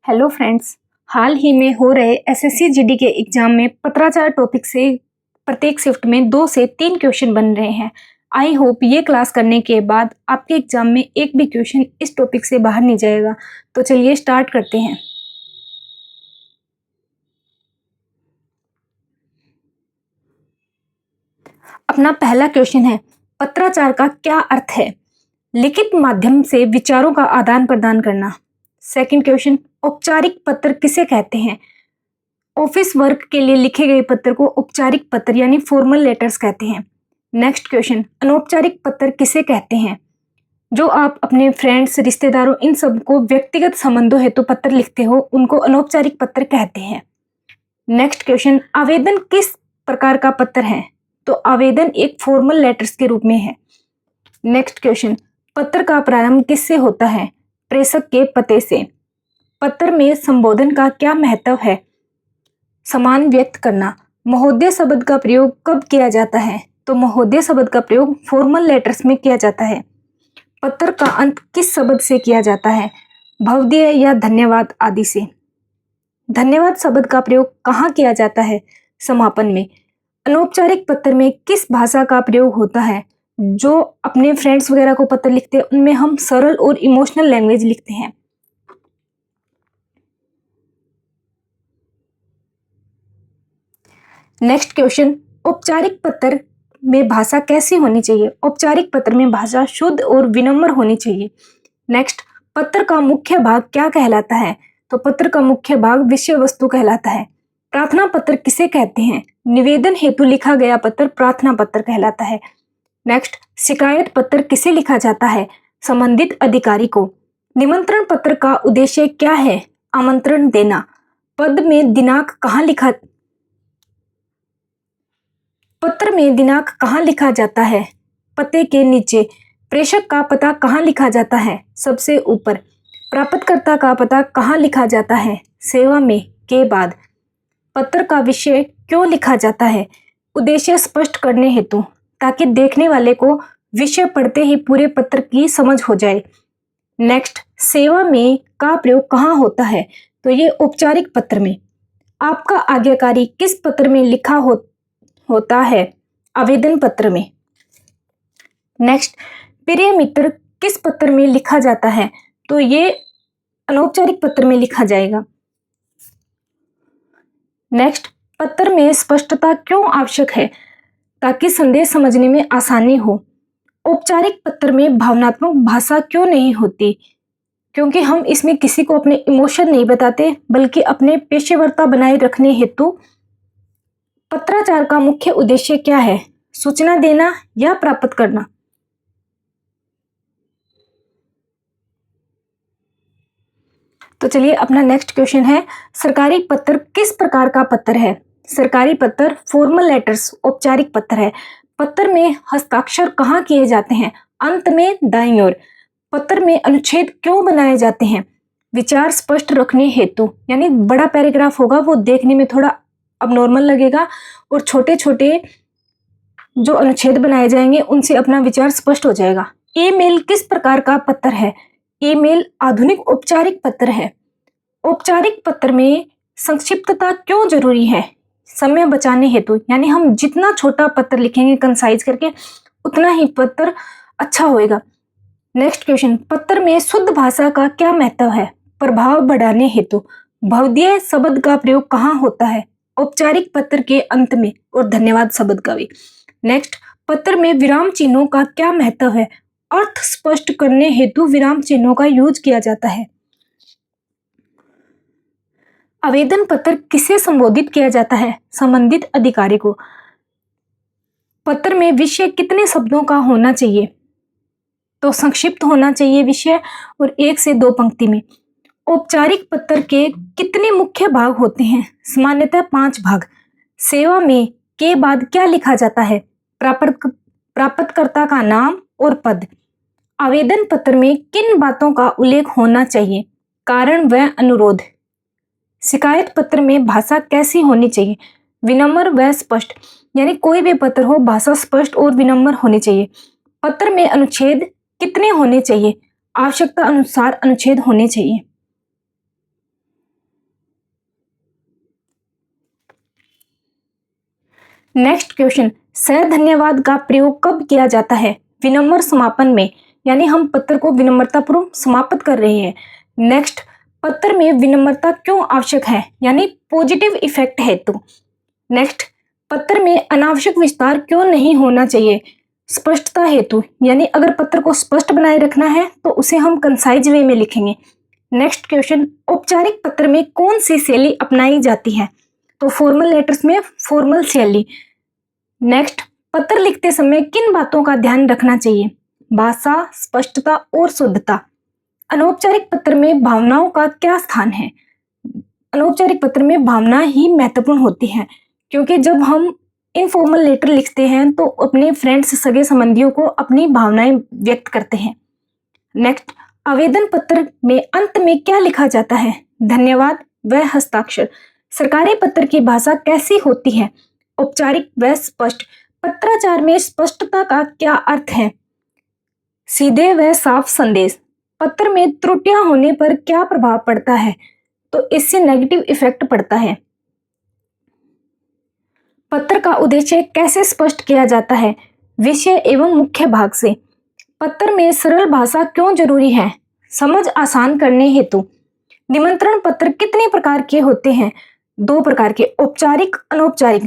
Hello friends. हाल ही में हो रहे एसएससी जीडी के एग्जाम में पत्राचार टॉपिक से प्रत्येक शिफ्ट में 2 से 3 क्वेश्चन बन रहे हैं। आई होप ये क्लास करने के बाद आपके एग्जाम में एक भी क्वेश्चन इस टॉपिक से बाहर नहीं जाएगा। तो चलिए स्टार्ट करते हैं। अपना पहला क्वेश्चन है, पत्राचार का क्या अर्थ है? लिखित माध्यम से विचारों का आदान प्रदान करना। सेकंड क्वेश्चन, औपचारिक पत्र किसे कहते हैं? ऑफिस वर्क के लिए लिखे गए पत्र को औपचारिक पत्र यानी फॉर्मल लेटर्स कहते हैं। नेक्स्ट क्वेश्चन, अनौपचारिक पत्र किसे कहते हैं? जो आप अपने फ्रेंड्स, रिश्तेदारों, इन सबको व्यक्तिगत संबंधों हेतु पत्र लिखते हो, उनको अनौपचारिक पत्र कहते हैं। नेक्स्ट क्वेश्चन, आवेदन किस प्रकार का पत्र है? तो आवेदन एक फॉर्मल लेटर्स के रूप में है। नेक्स्ट क्वेश्चन, पत्र का प्रारंभ किससे होता है? प्रेषक के पते से। पत्र में संबोधन का क्या महत्व है? सम्मान व्यक्त करना। महोदय शब्द का प्रयोग कब किया जाता है? तो महोदय शब्द का प्रयोग फॉर्मल लेटर्स में किया जाता है। पत्र का अंत किस शब्द से किया जाता है? भवदीय या धन्यवाद आदि से। धन्यवाद शब्द का प्रयोग कहाँ किया जाता है? समापन में। अनौपचारिक पत्र में किस भाषा का प्रयोग होता है? जो अपने फ्रेंड्स वगैरह को पत्र लिखते हैं उनमें हम सरल और इमोशनल लैंग्वेज लिखते हैं। नेक्स्ट क्वेश्चन, औपचारिक पत्र में भाषा कैसी होनी चाहिए? औपचारिक पत्र में भाषा शुद्ध और विनम्र होनी चाहिए। नेक्स्ट, पत्र का मुख्य भाग क्या कहलाता है? तो पत्र का मुख्य भाग विषय वस्तु कहलाता है। प्रार्थना पत्र किसे कहते हैं? निवेदन हेतु लिखा गया पत्र प्रार्थना पत्र कहलाता है। नेक्स्ट, शिकायत पत्र किसे लिखा जाता है? संबंधित अधिकारी को। निमंत्रण पत्र का उद्देश्य क्या है? आमंत्रण देना। पद में दिनांक कहाँ लिखा पत्र में दिनांक कहाँ लिखा जाता है? पते के नीचे। प्रेषक का पता कहाँ लिखा जाता है? सबसे ऊपर। प्राप्तकर्ता का पता कहाँ लिखा जाता है? सेवा में के बाद। पत्र का विषय क्यों लिखा जाता है? उद्देश्य स्पष्ट करने हेतु, ताकि देखने वाले को विषय पढ़ते ही पूरे पत्र की समझ हो जाए। नेक्स्ट, सेवा में का प्रयोग कहाँ होता है? तो ये औपचारिक पत्र में। आपका आज्ञाकारी किस पत्र में लिखा होता है? आवेदन पत्र में। नेक्स्ट, प्रिय मित्र किस पत्र में लिखा जाता है? तो ये अनौपचारिक पत्र में लिखा जाएगा। नेक्स्ट, पत्र में स्पष्टता क्यों आवश्यक है? ताकि संदेश समझने में आसानी हो। औपचारिक पत्र में भावनात्मक भाषा क्यों नहीं होती? क्योंकि हम इसमें किसी को अपने इमोशन नहीं बताते, बल्कि अपने पेशेवरता बनाए रखने हेतु। पत्राचार का मुख्य उद्देश्य क्या है? सूचना देना या प्राप्त करना। तो चलिए अपना नेक्स्ट क्वेश्चन है, सरकारी पत्र किस प्रकार का पत्र है? सरकारी पत्र फॉर्मल लेटर्स औपचारिक पत्र है। पत्र में हस्ताक्षर कहाँ किए जाते हैं? अंत में दाईं ओर। पत्र में अनुच्छेद क्यों बनाए जाते हैं? विचार स्पष्ट रखने हेतु, यानी बड़ा पैराग्राफ होगा वो देखने में थोड़ा अबनॉर्मल लगेगा, और छोटे छोटे जो अनुच्छेद बनाए जाएंगे उनसे अपना विचार स्पष्ट हो जाएगा। ईमेल किस प्रकार का पत्र है? ईमेल आधुनिक औपचारिक पत्र है। औपचारिक पत्र में संक्षिप्तता क्यों जरूरी है? समय बचाने हेतु, यानी हम जितना छोटा पत्र लिखेंगे कंसाइज करके उतना ही पत्र अच्छा होएगा। नेक्स्ट क्वेश्चन, पत्र में शुद्ध भाषा का क्या महत्व है? प्रभाव बढ़ाने हेतु। भवदीय शब्द का प्रयोग कहाँ होता है? औपचारिक पत्र के अंत में, और धन्यवाद शब्द का भी। नेक्स्ट, पत्र में विराम चिन्हों का क्या महत्व है? अर्थ स्पष्ट करने हेतु विराम चिन्हों का यूज किया जाता है। आवेदन पत्र किसे संबोधित किया जाता है? संबंधित अधिकारी को। पत्र में विषय कितने शब्दों का होना चाहिए? तो संक्षिप्त होना चाहिए विषय, और 1 से 2 पंक्ति में। औपचारिक पत्र के कितने मुख्य भाग होते हैं? सामान्यतः 5 भाग। सेवा में के बाद क्या लिखा जाता है? प्राप्तकर्ता का नाम और पद। आवेदन पत्र में किन बातों का उल्लेख होना चाहिए? कारण व अनुरोध। शिकायत पत्र में भाषा कैसी होनी चाहिए? विनम्र व स्पष्ट, यानी कोई भी पत्र हो भाषा स्पष्ट और विनम्र होनी चाहिए। पत्र में अनुच्छेद कितने होने चाहिए? आवश्यकता अनुसार अनुच्छेद होने चाहिए। नेक्स्ट क्वेश्चन, धन्यवाद का प्रयोग कब किया जाता है? विनम्र समापन में, यानी हम पत्र को विनम्रतापूर्वक समाप्त कर रहे हैं। नेक्स्ट, पत्र में विनम्रता क्यों आवश्यक है? यानी पॉजिटिव इफेक्ट हेतु। नेक्स्ट, पत्र में अनावश्यक विस्तार क्यों नहीं होना चाहिए? स्पष्टता हेतु, यानी अगर पत्र को स्पष्ट बनाए रखना है तो उसे हम कंसाइज वे में लिखेंगे। नेक्स्ट क्वेश्चन, औपचारिक पत्र में कौन सी शैली अपनाई जाती है? तो फॉर्मल लेटर्स में फॉर्मल शैली। नेक्स्ट, पत्र लिखते समय किन बातों का ध्यान रखना चाहिए? भाषा, स्पष्टता और शुद्धता। अनौपचारिक पत्र में भावनाओं का क्या स्थान है? अनौपचारिक पत्र में भावना ही महत्वपूर्ण होती है, क्योंकि जब हम इनफॉर्मल लेटर लिखते हैं तो अपने फ्रेंड्स, सगे संबंधियों को अपनी भावनाएं व्यक्त करते हैं। नेक्स्ट, आवेदन पत्र में अंत में क्या लिखा जाता है? धन्यवाद व हस्ताक्षर। सरकारी पत्र की भाषा कैसी होती है? औपचारिक व स्पष्ट। पत्राचार में स्पष्टता का क्या अर्थ है? सीधे व साफ संदेश। पत्र में त्रुटियां होने पर क्या प्रभाव पड़ता है? तो इससे नेगेटिव इफेक्ट पड़ता है। पत्र का उद्देश्य कैसे स्पष्ट किया जाता है? विषय एवं मुख्य भाग से। पत्र में सरल भाषा क्यों जरूरी है? समझ आसान करने हेतु। निमंत्रण पत्र कितने प्रकार के होते हैं? 2 प्रकार के, औपचारिक, अनौपचारिक।